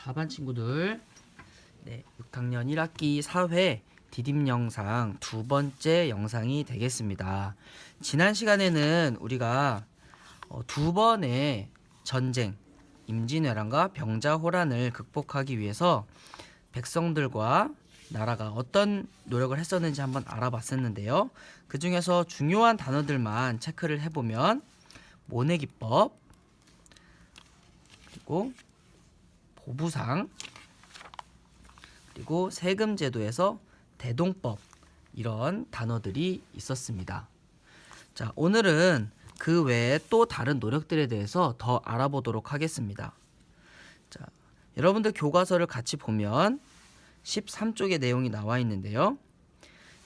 4반 친구들, 6학년 1학기 사회 디딤 영상 두 번째 영상이 되겠습니다. 지난 시간에는 우리가 두 번의 전쟁, 임진왜란과 병자호란을 극복하기 위해서 백성들과 나라가 어떤 노력을 했었는지 한번 알아봤었는데요. 그 중에서 중요한 단어들만 체크를 해보면 모내기법, 그리고 보부상, 그리고 세금제도에서 대동법, 이런 단어들이 있었습니다. 자, 오늘은 그 외에 또 다른 노력들에 대해서 더 알아보도록 하겠습니다. 자, 여러분들 교과서를 같이 보면 13쪽의 내용이 나와 있는데요.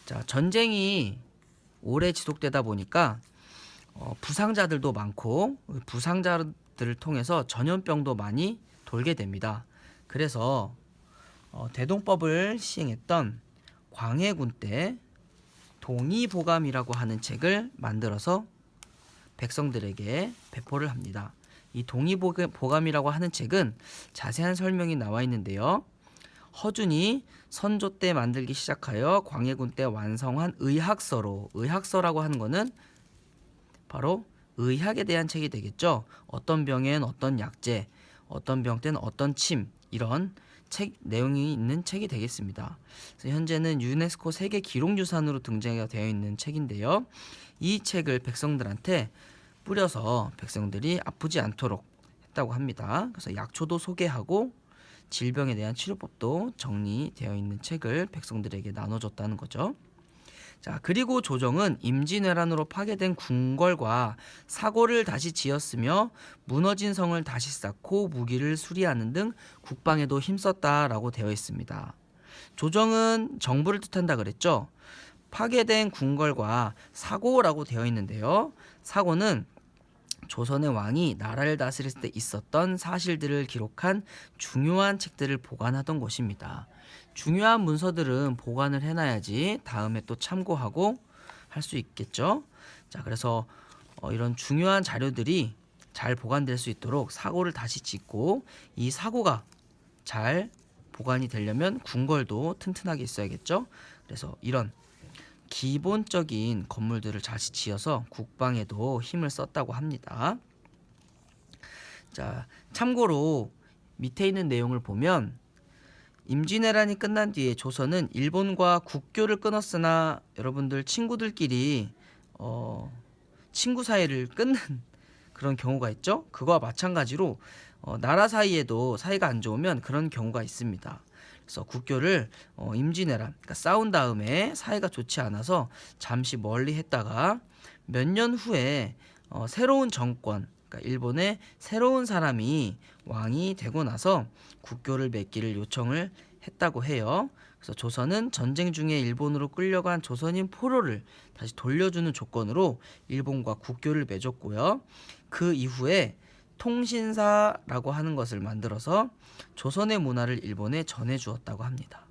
자, 전쟁이 오래 지속되다 보니까 부상자들도 많고 부상자들을 통해서 전염병도 많이 돌게 됩니다. 그래서 대동법을 시행했던 광해군 때 동의보감이라고 하는 책을 만들어서 백성들에게 배포를 합니다. 이 동의보감이라고 하는 책은 자세한 설명이 나와 있는데요. 허준이 선조 때 만들기 시작하여 광해군 때 완성한 의학서로, 의학서라고 하는 것은 바로 의학에 대한 책이 되겠죠. 어떤 병엔 어떤 약재, 어떤 병 때는 어떤 침, 이런 책 내용이 있는 책이 되겠습니다. 그래서 현재는 유네스코 세계 기록유산으로 등재가 되어 있는 책인데요. 이 책을 백성들한테 뿌려서 백성들이 아프지 않도록 했다고 합니다. 그래서 약초도 소개하고 질병에 대한 치료법도 정리되어 있는 책을 백성들에게 나눠줬다는 거죠. 자, 그리고 조정은 임진왜란으로 파괴된 궁궐과 사고를 다시 지었으며 무너진 성을 다시 쌓고 무기를 수리하는 등 국방에도 힘썼다라고 되어 있습니다. 조정은 정부를 뜻한다 그랬죠. 파괴된 궁궐과 사고라고 되어 있는데요. 사고는 조선의 왕이 나라를 다스릴 때 있었던 사실들을 기록한 중요한 책들을 보관하던 곳입니다. 중요한 문서들은 보관을 해놔야지 다음에 또 참고하고 할 수 있겠죠. 자, 그래서 이런 중요한 자료들이 잘 보관될 수 있도록 사고를 다시 짓고, 이 사고가 잘 보관이 되려면 궁궐도 튼튼하게 있어야겠죠. 그래서 이런 기본적인 건물들을 다시 지어서 국방에도 힘을 썼다고 합니다. 자, 참고로 밑에 있는 내용을 보면 임진왜란이 끝난 뒤에 조선은 일본과 국교를 끊었으나 여러분들 친구들끼리 친구 사이를 끊는 그런 경우가 있죠. 그거와 마찬가지로 나라 사이에도 사이가 안 좋으면 그런 경우가 있습니다. 그래서 국교를 임진왜란, 그러니까 싸운 다음에 사이가 좋지 않아서 잠시 멀리 했다가 몇 년 후에 새로운 정권, 그러니까 일본의 새로운 사람이 왕이 되고 나서 국교를 맺기를 요청을 했다고 해요. 그래서 조선은 전쟁 중에 일본으로 끌려간 조선인 포로를 다시 돌려주는 조건으로 일본과 국교를 맺었고요. 그 이후에 통신사라고 하는 것을 만들어서 조선의 문화를 일본에 전해주었다고 합니다.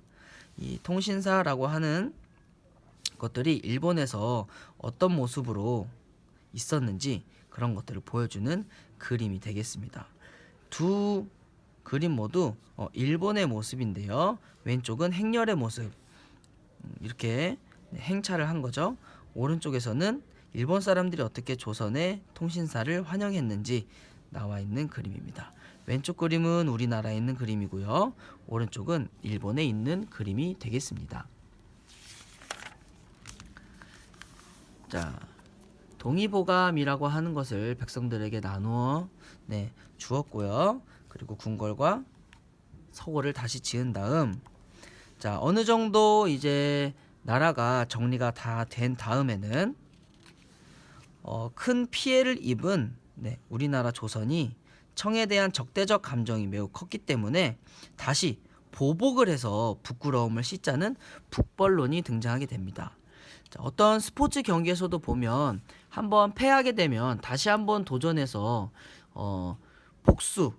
이 통신사라고 하는 것들이 일본에서 어떤 모습으로 있었는지 그런 것들을 보여주는 그림이 되겠습니다. 두 그림 모두 일본의 모습인데요. 왼쪽은 행렬의 모습, 이렇게 행차를 한 거죠. 오른쪽에서는 일본 사람들이 어떻게 조선의 통신사를 환영했는지 나와 있는 그림입니다. 왼쪽 그림은 우리나라에 있는 그림이고요. 오른쪽은 일본에 있는 그림이 되겠습니다. 자, 동의보감이라고 하는 것을 백성들에게 나누어 주었고요. 그리고 궁궐과 서고를 다시 지은 다음, 자, 어느 정도 이제 나라가 정리가 다 된 다음에는 큰 피해를 입은 우리나라 조선이 청에 대한 적대적 감정이 매우 컸기 때문에 다시 보복을 해서 부끄러움을 씻자는 북벌론이 등장하게 됩니다. 자, 어떤 스포츠 경기에서도 보면 한번 패하게 되면 다시 한번 도전해서 복수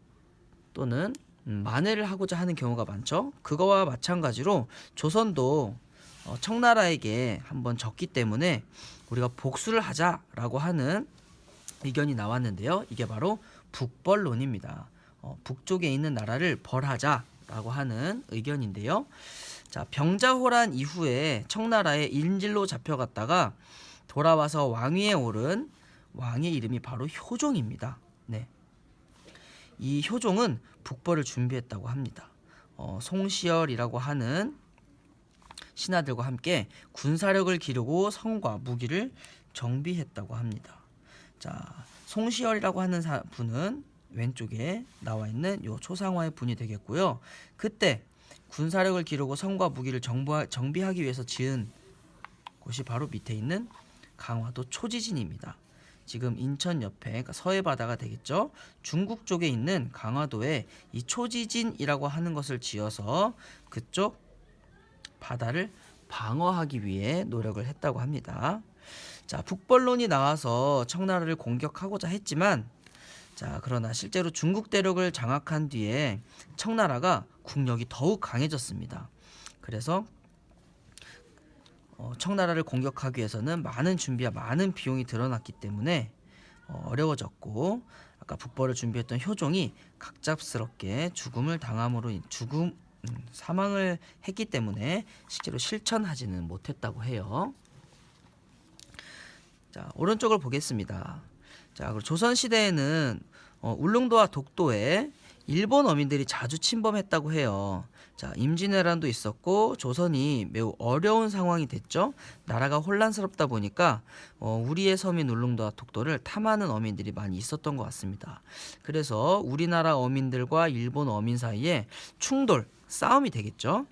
또는 만회를 하고자 하는 경우가 많죠. 그거와 마찬가지로 조선도 청나라에게 한번 졌기 때문에 우리가 복수를 하자라고 하는 의견이 나왔는데요. 이게 바로 북벌론입니다. 북쪽에 있는 나라를 벌하자라고 하는 의견인데요. 자, 병자호란 이후에 청나라의 인질로 잡혀갔다가 돌아와서 왕위에 오른 왕의 이름이 바로 효종입니다. 네. 이 효종은 북벌을 준비했다고 합니다. 송시열이라고 하는 신하들과 함께 군사력을 기르고 성과 무기를 정비했다고 합니다. 자, 송시열이라고 하는 분은 왼쪽에 나와 있는 요 초상화의 분이 되겠고요. 그때 군사력을 기르고 성과 무기를 정비하기 위해서 지은 곳이 바로 밑에 있는 강화도 초지진입니다. 지금 인천 옆에, 그러니까 서해 바다가 되겠죠. 중국 쪽에 있는 강화도에 이 초지진이라고 하는 것을 지어서 그쪽 바다를 방어하기 위해 노력을 했다고 합니다. 자, 북벌론이 나와서 청나라를 공격하고자 했지만, 자, 그러나 실제로 중국 대륙을 장악한 뒤에 청나라가 국력이 더욱 강해졌습니다. 그래서 청나라를 공격하기 위해서는 많은 준비와 많은 비용이 드러났기 때문에 어려워졌고, 아까 북벌을 준비했던 효종이 갑작스럽게 사망을 했기 때문에 실제로 실천하지는 못했다고 해요. 자, 오른쪽을 보겠습니다. 자, 그리고 조선 시대에는 울릉도와 독도에 일본 어민들이 자주 침범했다고 해요. 자, 임진왜란도 있었고 조선이 매우 어려운 상황이 됐죠. 나라가 혼란스럽다 보니까 우리의 섬인 울릉도와 독도를 탐하는 어민들이 많이 있었던 것 같습니다. 그래서 우리나라 어민들과 일본 어민 사이에 싸움이 되겠죠.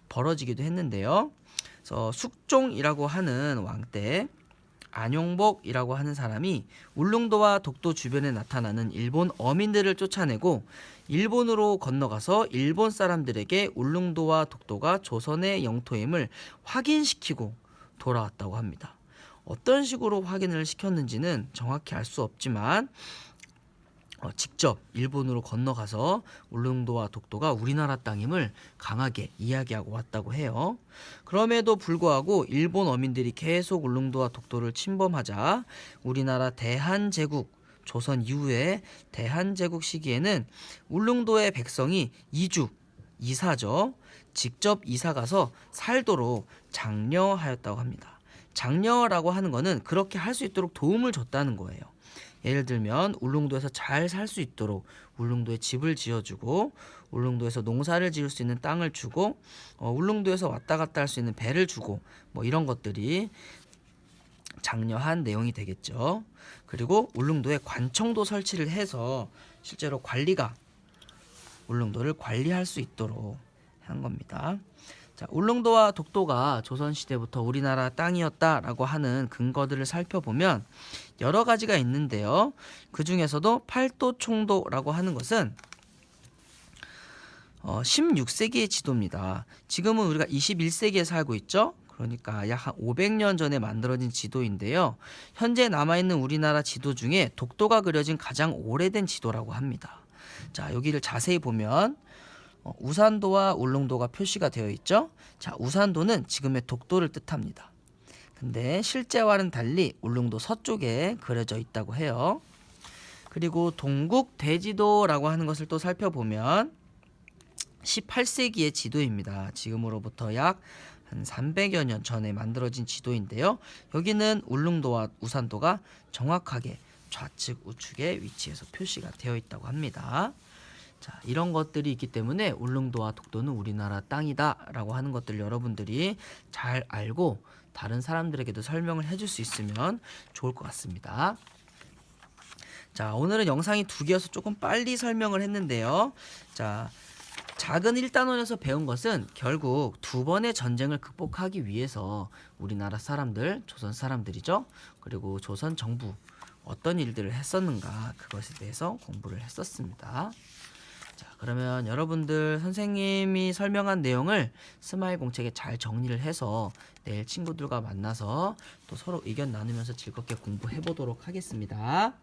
벌어지기도 했는데요. 그래서 숙종이라고 하는 왕 때 안용복이라고 하는 사람이 울릉도와 독도 주변에 나타나는 일본 어민들을 쫓아내고 일본으로 건너가서 일본 사람들에게 울릉도와 독도가 조선의 영토임을 확인시키고 돌아왔다고 합니다. 어떤 식으로 확인을 시켰는지는 정확히 알 수 없지만 직접 일본으로 건너가서 울릉도와 독도가 우리나라 땅임을 강하게 이야기하고 왔다고 해요. 그럼에도 불구하고 일본 어민들이 계속 울릉도와 독도를 침범하자 우리나라 대한제국, 조선 이후에 대한제국 시기에는 울릉도의 백성이 이사죠. 직접 이사가서 살도록 장려하였다고 합니다. 장려라고 하는 거는 그렇게 할 수 있도록 도움을 줬다는 거예요. 예를 들면 울릉도에서 잘 살 수 있도록 울릉도에 집을 지어주고 울릉도에서 농사를 지을 수 있는 땅을 주고 울릉도에서 왔다 갔다 할 수 있는 배를 주고 뭐 이런 것들이 장려한 내용이 되겠죠. 그리고 울릉도에 관청도 설치를 해서 실제로 울릉도를 관리할 수 있도록 한 겁니다. 자, 울릉도와 독도가 조선시대부터 우리나라 땅이었다라고 하는 근거들을 살펴보면 여러 가지가 있는데요. 그 중에서도 팔도총도라고 하는 것은 16세기의 지도입니다. 지금은 우리가 21세기에 살고 있죠. 그러니까 약 한 500년 전에 만들어진 지도인데요. 현재 남아있는 우리나라 지도 중에 독도가 그려진 가장 오래된 지도라고 합니다. 자, 여기를 자세히 보면 우산도와 울릉도가 표시가 되어 있죠. 자, 우산도는 지금의 독도를 뜻합니다. 근데 실제와는 달리 울릉도 서쪽에 그려져 있다고 해요. 그리고 동국 대지도라고 하는 것을 또 살펴보면 18세기의 지도입니다. 지금으로부터 약 한 300여 년 전에 만들어진 지도인데요. 여기는 울릉도와 우산도가 정확하게 좌측 우측에 위치해서 표시가 되어 있다고 합니다. 자, 이런 것들이 있기 때문에 울릉도와 독도는 우리나라 땅이다 라고 하는 것들 여러분들이 잘 알고 다른 사람들에게도 설명을 해줄 수 있으면 좋을 것 같습니다. 자, 오늘은 영상이 2개여서 조금 빨리 설명을 했는데요. 자, 작은 1단원에서 배운 것은 결국 2번의 전쟁을 극복하기 위해서 우리나라 사람들, 조선 사람들이죠. 그리고 조선 정부 어떤 일들을 했었는가 그것에 대해서 공부를 했었습니다. 자, 그러면 여러분들 선생님이 설명한 내용을 스마일 공책에 잘 정리를 해서 내일 친구들과 만나서 또 서로 의견 나누면서 즐겁게 공부해 보도록 하겠습니다.